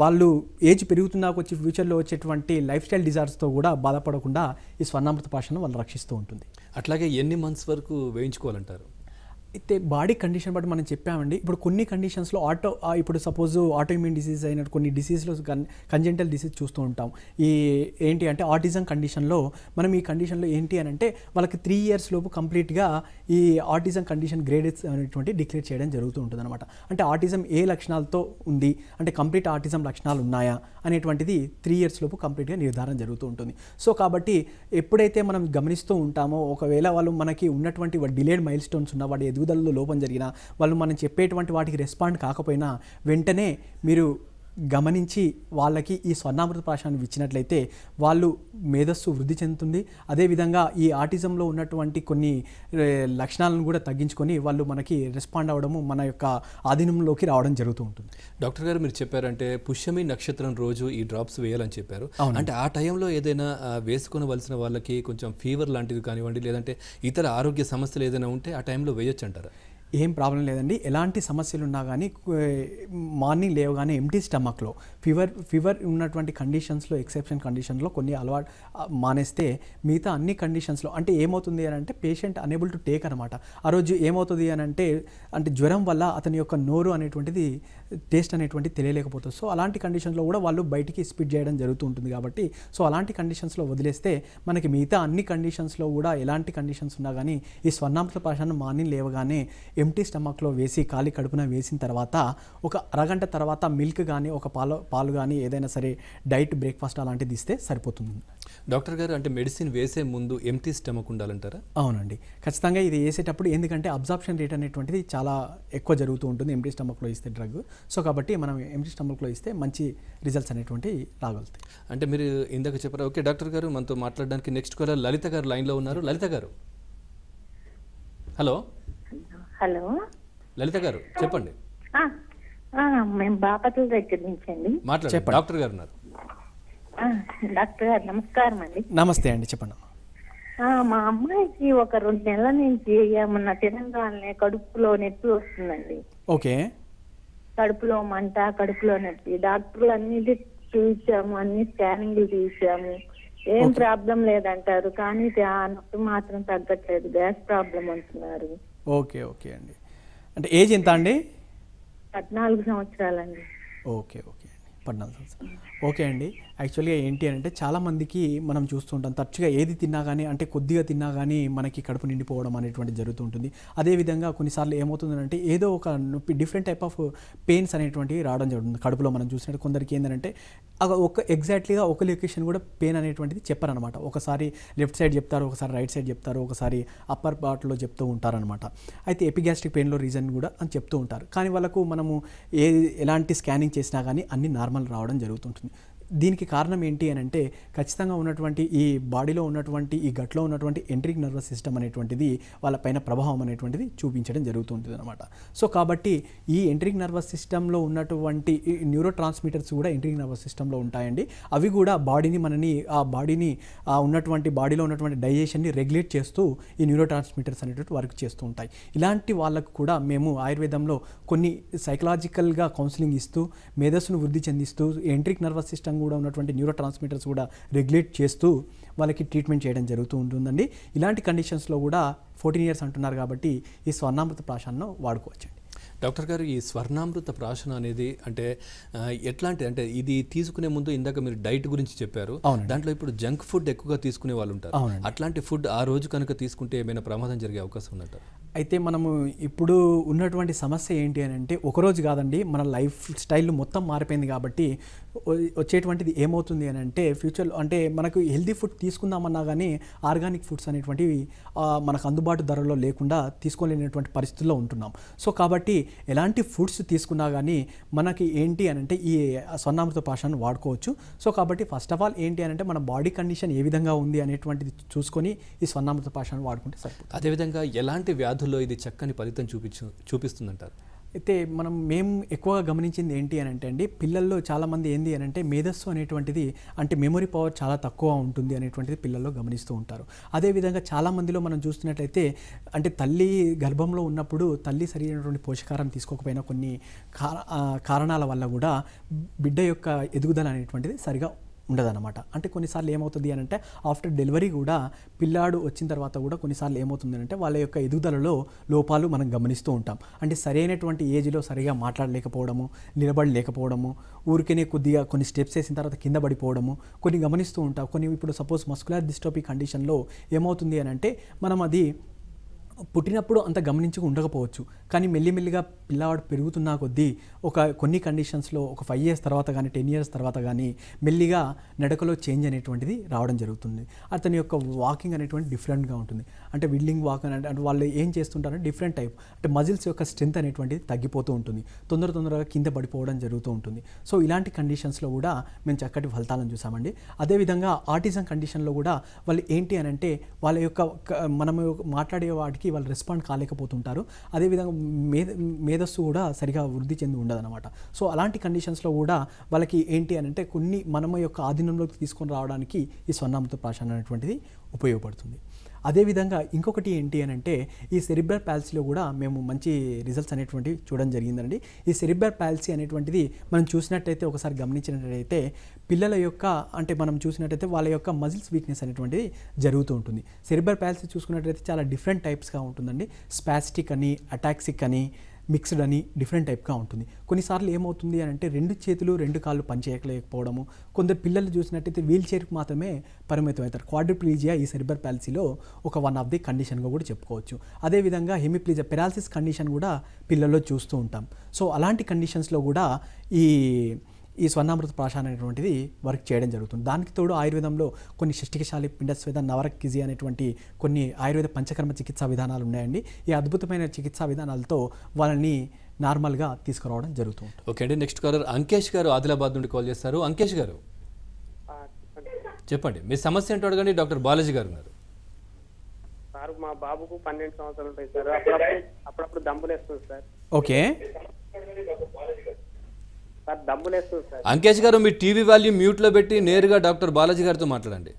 వాళ్ళు ఏజ్ పెరుగుతున్నా వచ్చి ఫ్యూచర్లో వచ్చేటువంటి లైఫ్ స్టైల్ డిజార్స్తో కూడా బాధపడకుండా ఈ స్వర్ణామృత ప్రాశాన వాళ్ళు రక్షిస్తూ ఉంటుంది. అట్లాగే ఎన్ని మంత్స్ వరకు వేయించుకోవాలంటారు? అయితే బాడీ కండిషన్ బట్టి మనం చెప్పామండి. ఇప్పుడు కొన్ని కండిషన్స్లో ఇప్పుడు సపోజ్ ఆటోఇమ్యూన్ డిసీజ్ అయిన కొన్ని డిసీజ్లో కంజెంటల్ డిసీజ్ చూస్తూ ఉంటాం. ఈ ఏంటి అంటే ఆటిజం కండిషన్లో మనం ఈ కండిషన్లో ఏంటి అని అంటే వాళ్ళకి 3 years లోపు కంప్లీట్గా ఈ ఆటిజం కండిషన్ గ్రేడెస్ అనేటువంటి డిక్లేర్ చేయడం జరుగుతూ ఉంటుంది అనమాట. అంటే ఆటిజం ఏ లక్షణాలతో ఉంది అంటే కంప్లీట్ ఆటిజం లక్షణాలు ఉన్నాయా అనేటువంటిది 3 years లోపు కంప్లీట్గా నిర్ధారణ జరుగుతూ ఉంటుంది. సో కాబట్టి ఎప్పుడైతే మనం గమనిస్తూ ఉంటామో ఒకవేళ వాళ్ళు మనకి ఉన్నటువంటి డిలేడ్ మైల్ స్టోన్స్ ఉన్న వాటి ఎదుగుదలలో లోపం జరిగినా వాళ్ళు మనం చెప్పేటువంటి వాటికి రెస్పాండ్ కాకపోయినా వెంటనే మీరు గమనించి వాళ్ళకి ఈ స్వర్ణామృత ప్రాశాన్ని ఇచ్చినట్లయితే వాళ్ళు మేధస్సు వృద్ధి చెందుతుంది. అదేవిధంగా ఈ ఆటిజంలో ఉన్నటువంటి కొన్ని లక్షణాలను కూడా తగ్గించుకొని వాళ్ళు మనకి రెస్పాండ్ అవ్వడము మన యొక్క ఆధీనంలోకి రావడం జరుగుతూ ఉంటుంది. డాక్టర్ గారు మీరు చెప్పారంటే పుష్యమి నక్షత్రం రోజు ఈ డ్రాప్స్ వేయాలని చెప్పారు. అంటే ఆ టైంలో ఏదైనా వేసుకొనవలసిన వాళ్ళకి కొంచెం ఫీవర్ లాంటిది కానివ్వండి లేదంటే ఇతర ఆరోగ్య సమస్యలు ఏదైనా ఉంటే ఆ టైంలో వేయొచ్చు అంటారా? ఏం ప్రాబ్లం లేదండి. ఎలాంటి సమస్యలు ఉన్నా కానీ మార్నింగ్ లేవగానే ఎంటీ స్టమక్లో ఫీవర్ ఉన్నటువంటి కండిషన్స్లో ఎక్సెప్షన్ కండిషన్లో కొన్ని అలవాటు మానేస్తే మిగతా అన్ని కండిషన్స్లో అంటే ఏమవుతుంది అని అంటే పేషెంట్ అనేబుల్ టు టేక్ అనమాట. ఆ రోజు ఏమవుతుంది అని అంటే జ్వరం వల్ల అతని యొక్క నోరు అనేటువంటిది టేస్ట్ అనేటువంటి తెలియలేకపోతుంది. సో అలాంటి కండిషన్లో కూడా వాళ్ళు బయటికి స్పిట్ చేయడం జరుగుతూ ఉంటుంది. కాబట్టి సో అలాంటి కండిషన్స్లో వదిలేస్తే మనకి మిగతా అన్ని కండిషన్స్లో కూడా ఎలాంటి కండిషన్స్ ఉన్నా కానీ ఈ స్వర్ణామృత ప్రాశాన్ని మార్నింగ్ లేవగానే ఎంటీ స్టమక్లో వేసి ఖాళీ కడుపున వేసిన తర్వాత ఒక అరగంట తర్వాత మిల్క్ కానీ ఒక పాలు కానీ ఏదైనా సరే డైట్ బ్రేక్ఫాస్ట్ అలాంటిది ఇస్తే సరిపోతుంది. డాక్టర్ గారు అంటే మెడిసిన్ వేసే ముందు ఎంటీ స్టమక్ ఉండాలంటారా? అవునండి, ఖచ్చితంగా ఇది వేసేటప్పుడు ఎందుకంటే అబ్జార్ప్షన్ రేట్ అనేటువంటిది చాలా ఎక్కువ జరుగుతూ ఉంటుంది ఎంటీ స్టమక్లో ఇస్తే డ్రగ్. సో కాబట్టి మనం ఎంటీ స్టమక్లో ఇస్తే మంచి రిజల్ట్స్ అనేటువంటి రాగలుగుతాయి. అంటే మీరు ఇందాక చెప్పారు. ఓకే డాక్టర్ గారు, మనతో మాట్లాడడానికి నెక్స్ట్ కాలర్ లలిత గారు లైన్లో ఉన్నారు. లలిత గారు, హలో. హలో లలిత గారు చెప్పండి. మేము బాపట్ల దగ్గర నుంచి అండి మాట్లాడండి. డాక్టర్ గారు ఉన్నారు. డాక్టర్ గారు నమస్కారం అండి. నమస్తే అండి, చెప్పండి. మా అమ్మాయికి ఒక 2 నెలల నుంచి ఏమన్నా తినగానే కడుపులో నొప్పి వస్తుందండి. ఓకే. కడుపులో మంట, కడుపులో నొప్పి. డాక్టర్లు అన్నిటి చూసాము, అన్ని స్కానింగ్లు తీసాము, ఏం ప్రాబ్లం లేదంటారు. కానీ ఆ నొప్పి మాత్రం తగ్గట్లేదు, గ్యాస్ ప్రాబ్లం అంటున్నారు. ఓకే ఓకే అండి. అంటే ఏజ్ ఎంత అండి? 14 సంవత్సరాలండి. ఓకే ఓకే అండి, 14 సంవత్సరాలు. ఓకే అండి. యాక్చువల్గా ఏంటి అంటే చాలామందికి మనం చూస్తుంటాం తరచుగా ఏది తిన్నా కానీ అంటే కొద్దిగా తిన్నా కానీ మనకి కడుపు నిండిపోవడం అనేటువంటి జరుగుతుంటుంది. అదేవిధంగా కొన్నిసార్లు ఏమవుతుందంటే ఏదో ఒక నొప్పి డిఫరెంట్ టైప్ ఆఫ్ పెయిన్స్ అనేటువంటివి రావడం జరుగుతుంది కడుపులో. మనం చూసినట్టు కొందరికి ఏంటంటే ఎగ్జాక్ట్లీగా ఒక లొకేషన్ కూడా పెయిన్ అనేటువంటిది చెప్పారనమాట. ఒకసారి లెఫ్ట్ సైడ్ చెప్తారు, ఒకసారి రైట్ సైడ్ చెప్తారు, ఒకసారి అప్పర్ పార్ట్లో చెప్తూ ఉంటారనమాట. అయితే ఎపిగ్యాస్ట్రిక్ పెయిన్లో రీజన్ కూడా అని చెప్తూ ఉంటారు. కానీ వాళ్ళకు మనము ఎలాంటి స్కానింగ్ చేసినా కానీ అన్ని నార్మల్ రావడం జరుగుతుంటుంది. దీనికి కారణం ఏంటి అని అంటే ఖచ్చితంగా ఉన్నటువంటి ఈ బాడీలో ఉన్నటువంటి ఈ గట్లో ఉన్నటువంటి ఎంట్రిక్ నర్వస్ సిస్టమ్ అనేటువంటిది వాళ్ళపైన ప్రభావం అనేటువంటిది చూపించడం జరుగుతుంటుంది అనమాట. సో కాబట్టి ఈ ఎంట్రిక్ నర్వస్ సిస్టంలో ఉన్నటువంటి న్యూరో ట్రాన్స్మిటర్స్ కూడా ఎంట్రిక్ నర్వస్ సిస్టంలో ఉంటాయండి. అవి కూడా బాడీని ఉన్నటువంటి బాడీలో ఉన్నటువంటి డైజెషన్ని రెగ్యులేట్ చేస్తూ ఈ న్యూరో ట్రాన్స్మిటర్స్ అనేటువంటి వర్క్ చేస్తూ ఉంటాయి. ఇలాంటి వాళ్ళకు కూడా మేము ఆయుర్వేదంలో కొన్ని సైకలాజికల్గా కౌన్సిలింగ్ ఇస్తూ మేధస్సును వృద్ధి చెందిస్తూ ఎంట్రిక్ నర్వస్ సిస్టమ్ కూడా ఉన్నటువంటి న్యూరో ట్రాన్స్మిటర్స్ కూడా రెగ్యులేట్ చేస్తూ వాళ్ళకి ట్రీట్మెంట్ చేయడం జరుగుతూ ఉంటుందండి. ఇలాంటి కండిషన్స్లో కూడా 14 years అంటున్నారు కాబట్టి ఈ స్వర్ణామృత ప్రాశాన్ని వాడుకోవచ్చండి. డాక్టర్ గారు, ఈ స్వర్ణామృత ప్రాశన అనేది అంటే ఎట్లాంటి అంటే ఇది తీసుకునే ముందు ఇందాక మీరు డైట్ గురించి చెప్పారు. దాంట్లో ఇప్పుడు జంక్ ఫుడ్ ఎక్కువగా తీసుకునే వాళ్ళు ఉంటారు. అట్లాంటి ఫుడ్ ఆ రోజు కనుక తీసుకుంటే ఏమైనా ప్రమాదం జరిగే అవకాశం ఉందంటారు? అయితే మనము ఇప్పుడు ఉన్నటువంటి సమస్య ఏంటి అని అంటే ఒకరోజు కాదండి, మన లైఫ్ స్టైల్ మొత్తం మారిపోయింది. కాబట్టి వచ్చేటువంటిది ఏమవుతుంది అని అంటే ఫ్యూచర్లో అంటే మనకు హెల్తీ ఫుడ్ తీసుకుందామన్నా కానీ ఆర్గానిక్ ఫుడ్స్ అనేటువంటివి మనకు అందుబాటు ధరలో లేకుండా తీసుకోలేనటువంటి పరిస్థితుల్లో ఉంటున్నాం. సో కాబట్టి ఎలాంటి ఫుడ్స్ తీసుకున్నా కానీ మనకి ఏంటి అని అంటే ఈ స్వర్ణామృత ప్రాశాన్ని వాడుకోవచ్చు. సో కాబట్టి ఫస్ట్ ఆఫ్ ఆల్ ఏంటి అని అంటే మన బాడీ కండిషన్ ఏ విధంగా ఉంది అనేటువంటిది చూసుకొని ఈ స్వర్ణామృత ప్రాశాన్ని వాడుకుంటే సరిపోతుంది. అదేవిధంగా ఎలాంటి వ్యాధుల్లో ఇది చక్కని ఫలితం చూపిస్తుందంటారు? అయితే మేము ఎక్కువగా గమనించింది ఏంటి అని అంటే అండి, పిల్లల్లో చాలామంది ఏంది అని అంటే మేధస్సు అనేటువంటిది అంటే మెమొరీ పవర్ చాలా తక్కువ ఉంటుంది అనేటువంటిది పిల్లల్లో గమనిస్తూ ఉంటారు. అదేవిధంగా చాలామందిలో మనం చూస్తున్నట్లయితే అంటే తల్లి గర్భంలో ఉన్నప్పుడు తల్లి సరైనటువంటి పోషకాహారం తీసుకోకపోయినా కొన్ని కారణాల వల్ల కూడా బిడ్డ యొక్క ఎదుగుదల అనేటువంటిది సరిగా ఉండదన్నమాట. అంటే కొన్నిసార్లు ఏమవుతుంది అని అంటే ఆఫ్టర్ డెలివరీ కూడా పిల్లాడు వచ్చిన తర్వాత కూడా కొన్నిసార్లు ఏమవుతుంది అంటే వాళ్ళ యొక్క ఎదుగుదలలో లోపాలు మనం గమనిస్తూ ఉంటాం. అంటే సరైనటువంటి ఏజ్లో సరిగా మాట్లాడలేకపోవడము, నిలబడలేకపోవడము, ఊరికేనే కొద్దిగా కొన్ని స్టెప్స్ వేసిన తర్వాత కింద పడిపోవడము కొన్ని గమనిస్తూ ఉంటాం. కొన్ని ఇప్పుడు సపోజ్ మస్కులర్ డిస్ట్రోఫీ కండిషన్లో ఏమవుతుంది అని అంటే మనం అది పుట్టినప్పుడు అంత గమనించి ఉండకపోవచ్చు, కానీ మెల్లిమెల్లిగా పిల్లవాడు పెరుగుతున్న కొద్దీ కొన్ని కండిషన్స్లో ఒక 5 years తర్వాత కానీ 10 years తర్వాత కానీ మెల్లిగా నడకలో చేంజ్ అనేటువంటిది రావడం జరుగుతుంది. అతని యొక్క వాకింగ్ అనేటువంటి డిఫరెంట్గా ఉంటుంది. అంటే విల్లింగ్ వాక్ అంటే వాళ్ళు ఏం చేస్తుంటారంటే డిఫరెంట్ టైప్ అంటే మజిల్స్ యొక్క స్ట్రెంత్ అనేటువంటిది తగ్గిపోతూ ఉంటుంది, తొందరగా కింద పడిపోవడం జరుగుతూ ఉంటుంది. సో ఇలాంటి కండిషన్స్లో కూడా మేము చక్కటి ఫలితాలను చూసామండి. అదేవిధంగా ఆటిజం కండిషన్లో కూడా వాళ్ళు ఏంటి అని అంటే వాళ్ళ యొక్క మనం మాట్లాడే వాటికి వాళ్ళు రెస్పాండ్ కాలేకపోతుంటారు. అదేవిధంగా మేధస్సు కూడా సరిగా వృద్ధి చెంది ఉండదన్నమాట. సో అలాంటి కండిషన్స్లో కూడా వాళ్ళకి ఏంటి అని అంటే కొన్ని మనమ యొక్క ఆధీనంలోకి తీసుకొని రావడానికి ఈ స్వర్ణామృత ప్రాషన్ అనేటువంటిది ఉపయోగపడుతుంది. అదేవిధంగా ఇంకొకటి ఏంటి అని అంటే ఈ సెరిబ్రల్ పాలసీలో కూడా మేము మంచి రిజల్ట్స్ అనేటువంటివి చూడడం జరిగిందండి. ఈ సెరిబ్రల్ పాలసీ అనేటువంటిది మనం చూసినట్టయితే ఒకసారి గమనించినట్టయితే పిల్లల యొక్క అంటే మనం చూసినట్టయితే వాళ్ళ యొక్క మజిల్స్ వీక్నెస్ అనేటువంటిది జరుగుతూ ఉంటుంది. సెరిబ్రల్ పాలసీ చూసుకున్నట్టయితే చాలా డిఫరెంట్ టైప్స్గా ఉంటుందండి. స్పాస్టిక్ అని, అటాక్సిక్ అని, మిక్స్డ్ అని డిఫరెంట్ టైప్గా ఉంటుంది. కొన్నిసార్లు ఏమవుతుంది అని అంటే 2 చేతులు 2 కాళ్ళు పనిచేయలేకపోవడము, కొందరు పిల్లలు చూసినట్టయితే వీల్ చైర్కి మాత్రమే పరిమితం అవుతారు. క్వాడ్రిప్లీజియా ఈ సెరిబ్రల్ పాలసీలో ఒక వన్ ఆఫ్ ది కండిషన్గా కూడా చెప్పుకోవచ్చు. అదేవిధంగా హెమిప్లీజియా పెరాలసిస్ కండిషన్ కూడా పిల్లల్లో చూస్తూ ఉంటాం. సో అలాంటి కండిషన్స్లో కూడా ఈ స్వర్ణామృత ప్రాషన్ అనేటువంటిది వర్క్ చేయడం జరుగుతుంది. దానికి తోడు ఆయుర్వేదంలో కొన్ని షష్టికశాలి పిండస్వేద నవరకిజీ అనేటువంటి కొన్ని ఆయుర్వేద పంచకర్మ చికిత్సా విధానాలు ఉన్నాయండి. ఈ అద్భుతమైన చికిత్సా విధానాలతో వాళ్ళని నార్మల్గా తీసుకురావడం జరుగుతుంది. ఓకే అండి, నెక్స్ట్ కాలర్ అంకేష్ గారు ఆదిలాబాద్ నుండి కాల్ చేస్తారు. అంకేష్ గారు చెప్పండి, మీ సమస్య ఏంటో అడగండి. డాక్టర్ బాలాజీ గారు ఉన్నారు. సార్ మా బాబుకు 12 సంవత్సరాలు ఉంటాయి సార్. అప్పుడప్పుడు దమ్ములు వేస్తుంది సార్. ఓకే సార్ దమ్ములు వేస్తుంది సార్. అంకేష్ గారు మీ టీవీ వాల్యూమ్ మ్యూట్లో పెట్టి నేరుగా డాక్టర్ బాలాజీ గారితో మాట్లాడండి.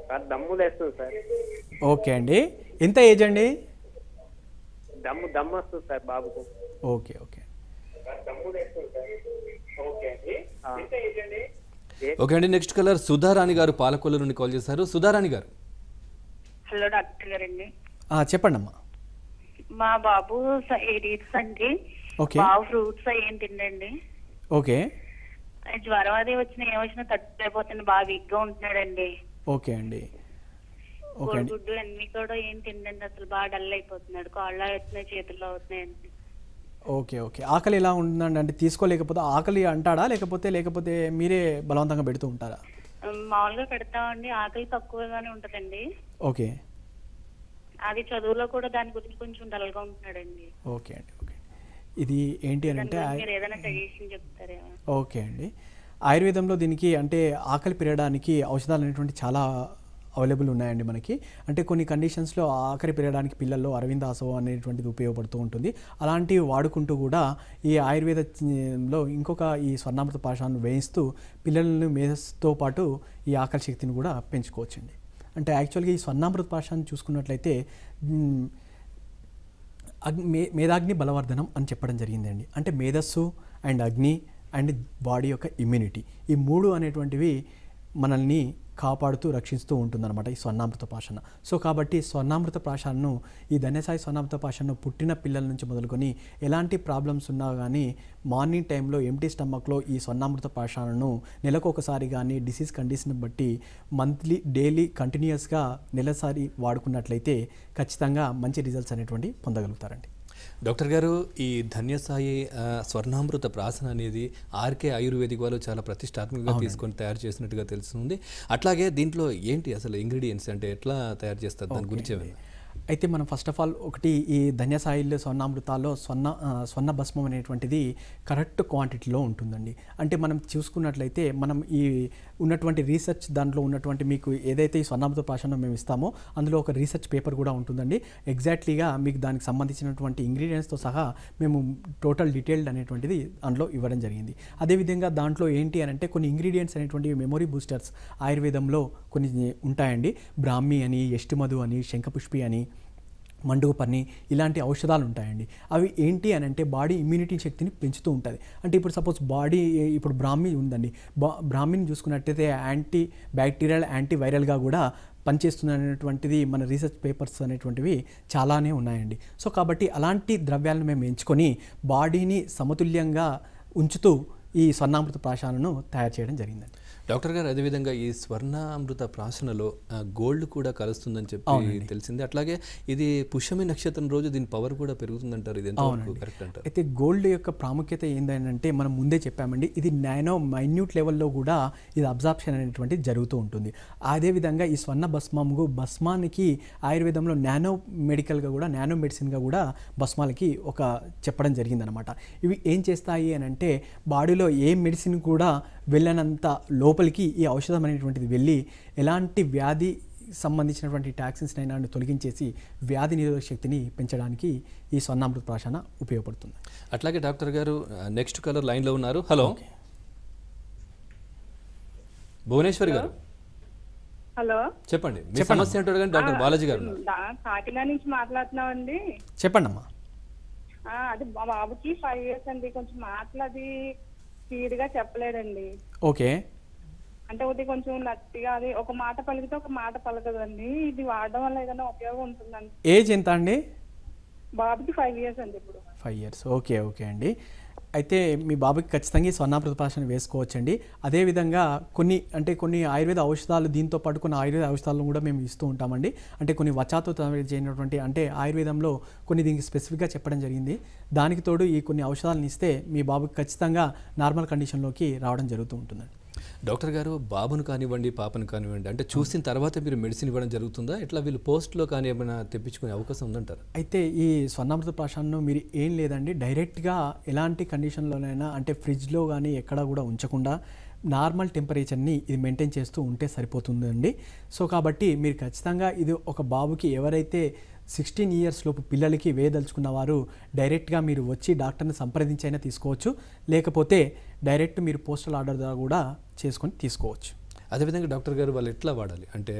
సార్ దమ్ములు వేస్తుంది సార్. ఓకే అండి, ఎంత ఏజ్ అండి? దమ్ము వస్తుంది సార్ బాబుకు. ఓకే ఓకే ఓకే అండి, నెక్స్ట్ కలర్ సుధారాణి గారు పాలకొల్లు నుండి కాల్ చేశారు. సుధారాణి గారు. హలో డాక్టర్ గారండి. చెప్పండి అమ్మా. మా బాబు 8 years అండి. ఓకే. బాబు ఫ్రూట్స్ ఏం తిండండి. ఓకే. జ్వరం అది ఏమొచ్చినా తట్టుకోలేకపోతుంది, బాగా వీక్ గా ఉంటున్నాడండి. ఓకే అండి. ఓకే అండి. గుడ్డు అన్ని కూడా ఏం తిండండి, అసలు బాగా డల్ అయిపోతున్నాడు, కాళ్ళు అవుతున్నాయి, చేతుల్లో అవుతున్నాయండి. Okay okay. ఆకలి ఎలా ఉంటుందండి? అంటే తీసుకోలేకపోతే ఆకలి అంటాడా లేకపోతే మీరే బలవంతంగా పెడుతూ ఉంటారా? మామూలుగా పెడతామండి, ఆకలి తక్కువగానే ఉంటదండి. ఓకే. అది చదువులో కూడా దాని గురించి కొంచెం డల్గా ఉంటున్నాడండి. ఓకే అండి. ఓకే. ఇది ఏంటి అని అంటే మీరు ఏదైనా సజెషన్ చెప్తారేమో? ఓకే అండి, ఆయుర్వేదంలో దీనికి అంటే ఆకలి పెరగడానికి ఔషధాలు అనేటువంటి చాలా అవైలబుల్ ఉన్నాయండి మనకి. అంటే కొన్ని కండిషన్స్లో ఆకలి పెరగడానికి పిల్లల్లో అరవిందాసో అనేటువంటిది ఉపయోగపడుతూ ఉంటుంది. అలాంటివి వాడుకుంటూ కూడా ఈ ఆయుర్వేదంలో ఇంకొక ఈ స్వర్ణామృత పాషాన్ని వేయిస్తూ పిల్లలను మేధస్సుతో పాటు ఈ ఆకలి శక్తిని కూడా పెంచుకోవచ్చండి. అంటే యాక్చువల్గా ఈ స్వర్ణామృత పాషాన్ని చూసుకున్నట్లయితే మేధాగ్ని బలవర్ధనం అని చెప్పడం జరిగిందండి. అంటే మేధస్సు అండ్ అగ్ని అండ్ బాడీ యొక్క ఇమ్యూనిటీ, ఈ 3 అనేటువంటివి మనల్ని కాపాడుతూ రక్షిస్తూ ఉంటుందన్నమాట ఈ స్వర్ణామృత పాషణ. సో కాబట్టి స్వర్ణామృత పాషాన్ని ఈ ధన్యసాయి స్వర్ణామృత పాషాన్ని పుట్టిన పిల్లల నుంచి మొదలుకొని ఎలాంటి ప్రాబ్లమ్స్ ఉన్నా కానీ మార్నింగ్ టైంలో ఎంటీ స్టమక్లో ఈ స్వర్ణామృత పాషాలను నెలకొకసారి కానీ డిసీజ్ కండిషన్ బట్టి మంత్లీ డైలీ కంటిన్యూస్గా నెలసారి వాడుకున్నట్లయితే ఖచ్చితంగా మంచి రిజల్ట్స్ అనేటువంటి పొందగలుగుతారండి. డాక్టర్ గారు, ఈ ధన్యసాయి స్వర్ణామృత ప్రాసన అనేది ఆర్కే ఆయుర్వేదిక్ వాళ్ళు చాలా ప్రతిష్టాత్మకంగా తీసుకొని తయారు చేసినట్టుగా తెలుస్తుంది. అట్లాగే దీంట్లో ఏంటి అసలు ఇంగ్రీడియంట్స్ అంటే ఎట్లా తయారు చేస్తారు దాని గురించి? అయితే మనం ఫస్ట్ ఆఫ్ ఆల్ ఒకటి ఈ ధన్యసాయిల్ స్వర్ణామృతాల్లో స్వర్ణ భస్మం అనేటువంటిది కరెక్ట్ క్వాంటిటీలో ఉంటుందండి. అంటే మనం చూసుకున్నట్లయితే మనం ఈ ఉన్నటువంటి రీసెర్చ్ దాంట్లో ఉన్నటువంటి మీకు ఏదైతే ఈ స్వర్ణామృత ప్రాశనం మేము ఇస్తామో అందులో ఒక రీసెర్చ్ పేపర్ కూడా ఉంటుందండి. ఎగ్జాక్ట్లీగా మీకు దానికి సంబంధించినటువంటి ఇంగ్రీడియంట్స్తో సహా మేము టోటల్ డీటెయిల్డ్ అనేటువంటిది అందులో ఇవ్వడం జరిగింది. అదేవిధంగా దాంట్లో ఏంటి అని అంటే కొన్ని ఇంగ్రీడియంట్స్ అనేటువంటి మెమొరీ బూస్టర్స్ ఆయుర్వేదంలో కొన్ని ఉంటాయండి. బ్రాహ్మి అని, యష్టిమధు అని, శంఖపుష్పి అని, మండుగపర్ణి ఇలాంటి ఔషధాలు ఉంటాయండి. అవి ఏంటి అని అంటే బాడీ ఇమ్యూనిటీ శక్తిని పెంచుతూ ఉంటుంది. అంటే ఇప్పుడు సపోజ్ బాడీ ఇప్పుడు బ్రాహ్మి ఉందండి, బ్రాహ్మిని చూసుకున్నట్టయితే యాంటీ బ్యాక్టీరియల్, యాంటీ వైరల్గా కూడా పనిచేస్తున్నటువంటిది మన రీసెర్చ్ పేపర్స్ అనేటువంటివి చాలానే ఉన్నాయండి. సో కాబట్టి అలాంటి ద్రవ్యాలను మేము ఎంచుకొని బాడీని సమతుల్యంగా ఉంచుతూ ఈ స్వర్ణామృత ప్రాశనాలను తయారు చేయడం జరిగిందండి. డాక్టర్ గారు, అదేవిధంగా ఈ స్వర్ణామృత ప్రాశనలో గోల్డ్ కూడా కలుస్తుందని చెప్పి తెలిసింది. అట్లాగే ఇది పుష్యమి నక్షత్రం రోజు దీని పవర్ కూడా పెరుగుతుందంటారు. ఇది ఎంతవరకు కరెక్ట్ అంటారు? అయితే గోల్డ్ యొక్క ప్రాముఖ్యత ఏంటంటే మనం ముందే చెప్పామండి, ఇది మైన్యూట్ లెవెల్లో కూడా ఇది అబ్జార్ప్షన్ అనేటువంటిది జరుగుతూ ఉంటుంది. అదేవిధంగా ఈ స్వర్ణ భస్మానికి ఆయుర్వేదంలో నానో మెడిసిన్గా కూడా భస్మాలకి ఒక చెప్పడం జరిగిందనమాట. ఇవి ఏం చేస్తాయి అని అంటే బాడీలో ఏ మెడిసిన్ కూడా వెళ్ళనంత లోపలికి ఈ ఔషధం అనేటువంటిది వెళ్ళి ఎలాంటి వ్యాధి సంబంధించినటువంటి టాక్సిన్స్ అయినా తొలగించేసి వ్యాధి నిరోధక శక్తిని పెంచడానికి ఈ స్వర్ణామృత ప్రాశన ఉపయోగపడుతుంది. అట్లాగే డాక్టర్ గారు నెక్స్ట్ కలర్ లైన్లో ఉన్నారు. హలో భువనేశ్వరి గారు. హలో, చెప్పండి మీ సమస్య ఏంటో. కానీ డాక్టర్ బాలాజీ గారు కాకినాడ నుంచి మాట్లాడుతున్నామండి. చెప్పండి అమ్మా. అది మా బాబుకి 5 years అండి. కొంచెం మాటలది స్పీడ్గా చెప్పలేదండి. ఓకే. అంటే ఒకటి కొంచెం నచ్చిగా అది ఒక మాట పలికితే ఒక మాట పలకదండి. ఇది వాడడం వల్ల ఏదైనా ఉపయోగం ఉంటుందండి. ఏజ్ ఎంత అండి? బాబుకి 5 years అండి ఇప్పుడు. 5 years. ఓకే అండి. అయితే మీ బాబుకి ఖచ్చితంగా ఈ స్వర్ణామృత ప్రాశన వేసుకోవచ్చండి. అదేవిధంగా కొన్ని ఆయుర్వేద ఔషధాలు దీంతో పాటు కొన్ని ఆయుర్వేద ఔషధాలను కూడా మేము ఇస్తూ ఉంటామండి. అంటే కొన్ని వచాతో చేయనటువంటి అంటే ఆయుర్వేదంలో కొన్ని దీనికి స్పెసిఫిక్గా చెప్పడం జరిగింది. దానికి తోడు ఈ కొన్ని ఔషధాలను ఇస్తే మీ బాబుకి ఖచ్చితంగా నార్మల్ కండిషన్లోకి రావడం జరుగుతూ ఉంటుందండి. డాక్టర్ గారు, బాబును కానివ్వండి పాపను కానివ్వండి అంటే చూసిన తర్వాత మీరు మెడిసిన్ ఇవ్వడం జరుగుతుందా? ఇట్లా వీళ్ళు పోస్ట్లో కానీ ఏమైనా తెప్పించుకునే అవకాశం ఉందంటారు? అయితే ఈ స్వర్ణామృత ప్రాశనంలో మీరు ఏం లేదండి, డైరెక్ట్గా ఎలాంటి కండిషన్లోనైనా అంటే ఫ్రిడ్జ్లో కానీ ఎక్కడా కూడా ఉంచకుండా నార్మల్ టెంపరేచర్ని ఇది మెయింటైన్ చేస్తూ ఉంటే సరిపోతుందండి. సో కాబట్టి మీరు ఖచ్చితంగా ఇది ఒక బాబుకి ఎవరైతే 16 years లోపు పిల్లలకి వేయదలుచుకున్న వారు డైరెక్ట్గా మీరు వచ్చి డాక్టర్ని సంప్రదించైనా తీసుకోవచ్చు, లేకపోతే డైరెక్ట్ మీరు పోస్టల్ ఆర్డర్ ద్వారా కూడా చేసుకొని తీసుకోవచ్చు. అదేవిధంగా డాక్టర్ గారు వాళ్ళు ఎట్లా వాడాలి అంటే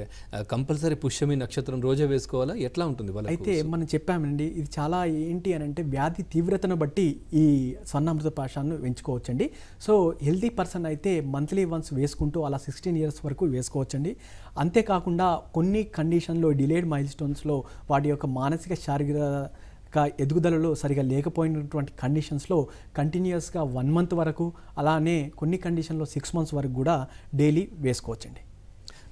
కంపల్సరీ పుష్యమి నక్షత్రం రోజే వేసుకోవాలా? ఎట్లా ఉంటుంది వాళ్ళకి? అయితే మనం చెప్పామండి, ఇది చాలా ఏంటి అని అంటే వ్యాధి తీవ్రతను బట్టి ఈ స్వర్ణామృత ప్రాశనాన్ని ఎంచుకోవచ్చండి. సో హెల్తీ పర్సన్ అయితే మంత్లీ వన్స్ వేసుకుంటూ అలా 16 years వరకు వేసుకోవచ్చండి. అంతేకాకుండా కొన్ని కండిషన్లో డిలేడ్ మైల్ స్టోన్స్లో వాటి యొక్క మానసిక శారీరక ఎదుగుదలలో సరిగా లేకపోయినటువంటి కండిషన్స్లో కంటిన్యూస్గా 1 month వరకు, అలానే కొన్ని కండిషన్లో 6 months వరకు కూడా డైలీ వేసుకోవచ్చండి.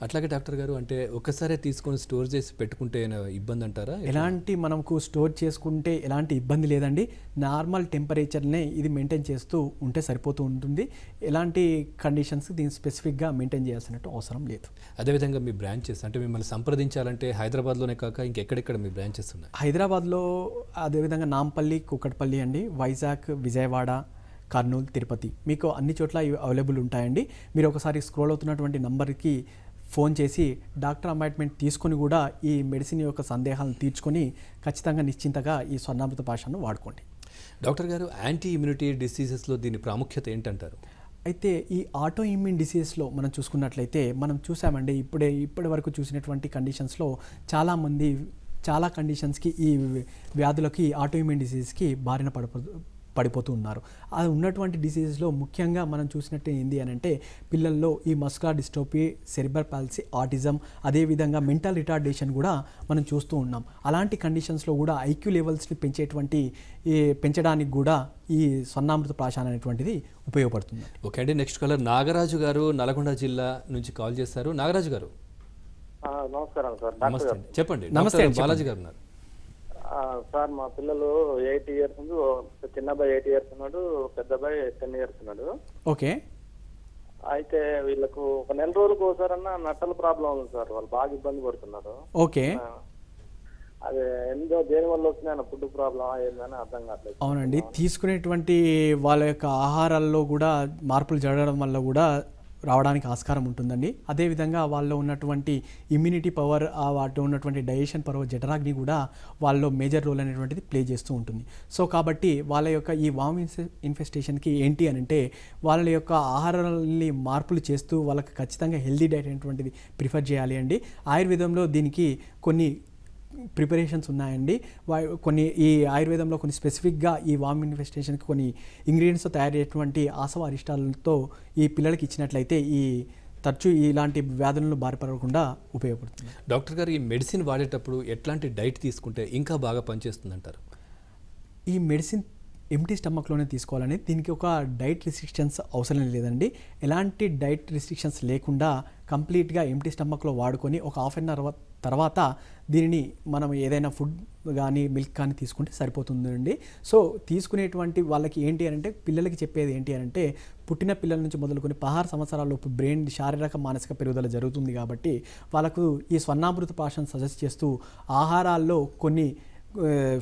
అట్లాగే డాక్టర్ గారు అంటే ఒక్కసారి తీసుకొని స్టోర్ చేసి పెట్టుకుంటే ఇబ్బంది అంటారా? ఎలాంటి మనకు స్టోర్ చేసుకుంటే ఎలాంటి ఇబ్బంది లేదండి. నార్మల్ టెంపరేచర్నే ఇది మెయింటైన్ చేస్తూ ఉంటే సరిపోతూ ఉంటుంది. ఎలాంటి కండిషన్స్ దీన్ని స్పెసిఫిక్గా మెయింటైన్ చేయాల్సినట్టు అవసరం లేదు. అదేవిధంగా మీ బ్రాంచెస్ అంటే మిమ్మల్ని సంప్రదించాలంటే హైదరాబాద్లోనే కాక ఇంకెక్కడెక్కడ మీ బ్రాంచెస్ ఉన్నాయి? హైదరాబాద్లో అదేవిధంగా నాంపల్లి, కూకట్పల్లి అండి, వైజాగ్, విజయవాడ, కర్నూలు, తిరుపతి మీకు అన్ని చోట్ల అవైలబుల్ ఉంటాయండి. మీరు ఒకసారి స్క్రోల్ అవుతున్నటువంటి నంబర్కి ఫోన్ చేసి డాక్టర్ అపాయింట్మెంట్ తీసుకొని కూడా ఈ మెడిసిన్ యొక్క సందేహాలను తీర్చుకొని ఖచ్చితంగా నిశ్చింతగా ఈ స్వర్ణామృత ప్రాశనాన్ని వాడుకోండి. డాక్టర్ గారు, యాంటీ ఇమ్యూనిటీ డిసీజెస్లో దీని ప్రాముఖ్యత ఏంటంటారు? అయితే ఈ ఆటో ఇమ్యూన్ డిసీజెస్లో మనం చూసుకున్నట్లయితే మనం చూసామండి, ఇప్పటి వరకు చూసినటువంటి కండిషన్స్లో చాలా కండిషన్స్కి ఈ వ్యాధులకి ఆటో ఇమ్యూన్ డిసీజ్కి బారిన పడిపోతూ ఉన్నారు. అది ఉన్నటువంటి డిసీజెస్లో ముఖ్యంగా మనం చూసినట్టు ఏంది అని అంటే పిల్లల్లో ఈ muscular dystrophy, cerebral palsy, autism, అదేవిధంగా మెంటల్ రిటార్డేషన్ కూడా మనం చూస్తూ ఉన్నాం. అలాంటి కండిషన్స్లో కూడా ఐక్యూ లెవెల్స్ని పెంచడానికి కూడా ఈ స్వర్ణామృత ప్రాశన అనేటువంటిది ఉపయోగపడుతుంది. ఓకే అండి. నెక్స్ట్ కాలర్ నాగరాజు గారు నల్గొండ జిల్లా నుంచి కాల్ చేస్తారు. నాగరాజు గారు నమస్కారం సార్. నమస్తే. చెప్పండి. నమస్తే. బాలాజీ గారు ఉన్నారు. సార్ మా పిల్లలు 8 years ఉంది. చిన్న అబ్బాయి 8 years ఉన్నాడు, పెద్ద అబ్బాయి 10 years ఉన్నాడు. ఓకే. అయితే వీళ్ళకు ఒక నెల రోజులకు ఒకసారన్నా నట్టల ప్రాబ్లం ఉంది సార్. వాళ్ళు బాగా ఇబ్బంది పడుతున్నారు. ఓకే. అది ఎందులో దేని వల్ల వస్తున్నాయి ఫుడ్ ప్రాబ్లమ్ ఏందని అర్థం కావట్లేదు. అవునండి, తీసుకునేటువంటి వాళ్ళ యొక్క ఆహారాల్లో కూడా మార్పులు జరగడం వల్ల కూడా రావడానికి ఆస్కారం ఉంటుందండి. అదేవిధంగా వాళ్ళలో ఉన్నటువంటి ఇమ్యూనిటీ పవర్, వాటిలో ఉన్నటువంటి డైజెషన్ పవర్, జఠరాగ్ని కూడా వాళ్ళలో మేజర్ రోల్ అనేటువంటిది ప్లే చేస్తూ ఉంటుంది. సో కాబట్టి వాళ్ళ యొక్క ఈ వామ్ ఇన్ఫెస్టేషన్కి ఏంటి అని అంటే వాళ్ళ యొక్క ఆహారాలని మార్పులు చేస్తూ వాళ్ళకి ఖచ్చితంగా హెల్దీ డైట్ అనేటువంటిది ప్రిఫర్ చేయాలి అండి. ఆయుర్వేదంలో దీనికి కొన్ని ప్రిపరేషన్స్ ఉన్నాయండి. కొన్ని ఈ ఆయుర్వేదంలో కొన్ని స్పెసిఫిక్గా ఈ వామ్ ఇన్ఫెస్టేషన్కి కొన్ని ఇంగ్రీడియంట్స్తో తయారయ్యేటువంటి ఆసవ అరిష్టాలతో ఈ పిల్లలకి ఇచ్చినట్లయితే ఈ తరచూ ఇలాంటి వ్యాధులను బారిపడకుండా ఉపయోగపడుతుంది. డాక్టర్ గారు, ఈ మెడిసిన్ వాడేటప్పుడు ఎట్లాంటి డైట్ తీసుకుంటే ఇంకా బాగా పనిచేస్తుంది అంటారు? ఈ మెడిసిన్ ఎంటీ స్టమక్లోనే తీసుకోవాలని, దీనికి ఒక డైట్ రిస్ట్రిక్షన్స్ అవసరం లేదండి. ఎలాంటి డైట్ రిస్ట్రిక్షన్స్ లేకుండా కంప్లీట్గా ఎంటీ స్టమక్లో వాడుకొని ఒక హాఫ్ అన్ అవర్ తర్వాత దీనిని మనం ఏదైనా ఫుడ్ కానీ మిల్క్ కానీ తీసుకుంటే సరిపోతుందండి. సో తీసుకునేటువంటి వాళ్ళకి ఏంటి అంటే, పిల్లలకి చెప్పేది ఏంటి అంటే, పుట్టిన పిల్లల నుంచి మొదలుకొని 16 సంవత్సరాలలోపు బ్రెయిన్ శారీరక మానసిక పెరుగుదల జరుగుతుంది కాబట్టి వాళ్ళకు ఈ స్వర్ణామృత ప్రాషన్ సజెస్ట్ చేస్తూ ఆహారాల్లో కొన్ని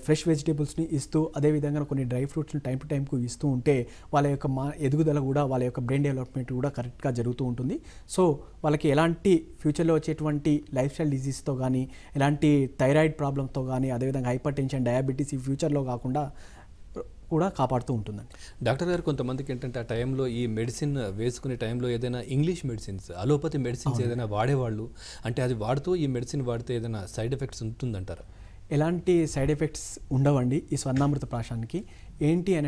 ఫ్రెష్ వెజిటేబుల్స్ని ఇస్తూ, అదేవిధంగా కొన్ని డ్రై ఫ్రూట్స్ని టైం టు టైంకు ఇస్తూ ఉంటే వాళ్ళ యొక్క ఎదుగుదల కూడా, వాళ్ళ యొక్క బ్రెయిన్ డెవలప్మెంట్ కూడా కరెక్ట్గా జరుగుతూ ఉంటుంది. సో వాళ్ళకి ఎలాంటి ఫ్యూచర్లో వచ్చేటువంటి లైఫ్ స్టైల్ డిజీజ్తో కానీ, ఎలాంటి థైరాయిడ్ ప్రాబ్లంతో కానీ, అదేవిధంగా హైపర్ టెన్షన్, డయాబెటీస్ ఈ ఫ్యూచర్లో కాకుండా కూడా కాపాడుతూ ఉంటుందండి. డాక్టర్ గారు, కొంతమందికి ఏంటంటే ఆ టైంలో ఈ మెడిసిన్ వేసుకునే టైంలో ఏదైనా ఇంగ్లీష్ మెడిసిన్స్, అలోపతి మెడిసిన్స్ ఏదైనా వాడేవాళ్ళు, అంటే అది వాడుతూ ఈ మెడిసిన్ వాడితే ఏదైనా సైడ్ ఎఫెక్ట్స్ ఉంటుందంటారా? ఎలాంటి సైడ్ ఎఫెక్ట్స్ ఉండవండి ఈ స్వర్ణామృత ప్రాషానికి. ఏంటి అని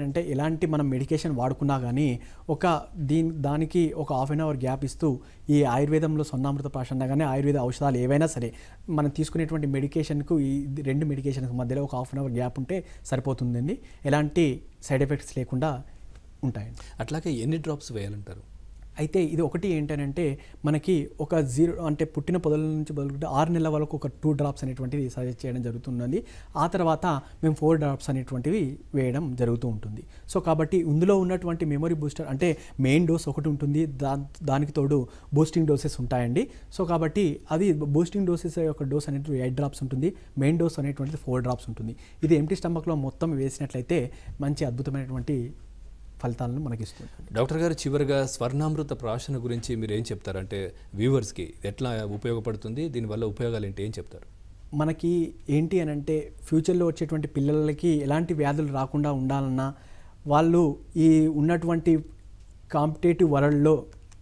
అంటే ఎలాంటి మనం మెడికేషన్ వాడుకున్నా కానీ దానికి ఒక హాఫ్ అన్ అవర్ గ్యాప్ ఇస్తూ ఈ ఆయుర్వేదంలో స్వర్ణామృత ప్రాషన్ కానీ ఆయుర్వేద ఔషధాలు ఏవైనా సరే మనం తీసుకునేటువంటి మెడికేషన్కు ఈ 2 మెడికేషన్కి మధ్యలో ఒక హాఫ్ అన్ అవర్ గ్యాప్ ఉంటే సరిపోతుందండి. ఎలాంటి సైడ్ ఎఫెక్ట్స్ లేకుండా ఉంటాయండి. అట్లాగే ఎన్ని డ్రాప్స్ వేయాలంటారు? అయితే ఇది ఒకటి ఏంటంటే మనకి ఒక 0 అంటే పుట్టిన పొదల నుంచి మొదలుకుంటే 6 నెలల వరకు ఒక 2 డ్రాప్స్ అనేటువంటిది సజెస్ట్ చేయడం జరుగుతుంది. ఆ తర్వాత మేము 4 డ్రాప్స్ అనేటువంటివి వేయడం జరుగుతూ ఉంటుంది. సో కాబట్టి ఇందులో ఉన్నటువంటి మెమరీ బూస్టర్ అంటే మెయిన్ డోస్ ఒకటి ఉంటుంది, దానికి తోడు బూస్టింగ్ డోసెస్ ఉంటాయండి. సో కాబట్టి అది బూస్టింగ్ డోసెస్ యొక్క డోస్ అనేది 8 డ్రాప్స్ ఉంటుంది, మెయిన్ డోస్ అనేటువంటిది 4 డ్రాప్స్ ఉంటుంది. ఇది ఎంటీ స్టమక్లో మొత్తం వేసినట్లయితే మంచి అద్భుతమైనటువంటి ఫలితాలను మనకి ఇస్తుంది. డాక్టర్ గారు, చివరిగా స్వర్ణామృత ప్రాషన్ గురించి మీరు ఏం చెప్తారంటే వ్యూవర్స్కి ఎట్లా ఉపయోగపడుతుంది, దీనివల్ల ఉపయోగాలు ఏంటి, ఏం చెప్తారు? మనకి ఏంటి అని అంటే ఫ్యూచర్లో వచ్చేటువంటి పిల్లలకి ఎలాంటి వ్యాధులు రాకుండా ఉండాలన్నా, వాళ్ళు ఈ ఉన్నటువంటి కాంపిటేటివ్ వరల్డ్లో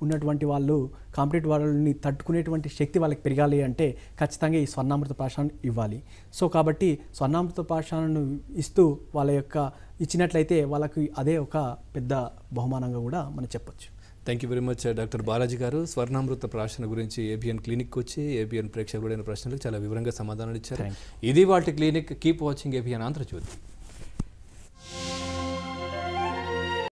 ఉన్నటువంటి వాళ్ళు కాంపిటేటివ్ వరల్డ్ని తట్టుకునేటువంటి శక్తి వాళ్ళకి పెరగాలి అంటే ఖచ్చితంగా ఈ స్వర్ణామృత ప్రాషాన్ని ఇవ్వాలి. సో కాబట్టి స్వర్ణామృత ప్రాషాలను ఇస్తూ వాళ్ళ యొక్క ఇచ్చినట్లయితే వాళ్ళకి అదే ఒక పెద్ద బహుమానంగా కూడా మనం చెప్పొచ్చు. Thank you very much doctor Balaji garu. Swarnamrita Prashan గురించి ఏబిఎన్ క్లినిక్ వచ్చి ఏబిఎన్ ప్రేక్షకులైన ప్రశ్నలకు చాలా వివరంగా సమాధానాలు ఇచ్చారు. ఇది వాటి క్లినిక్. Keep watching ABN Andhra Jyothi.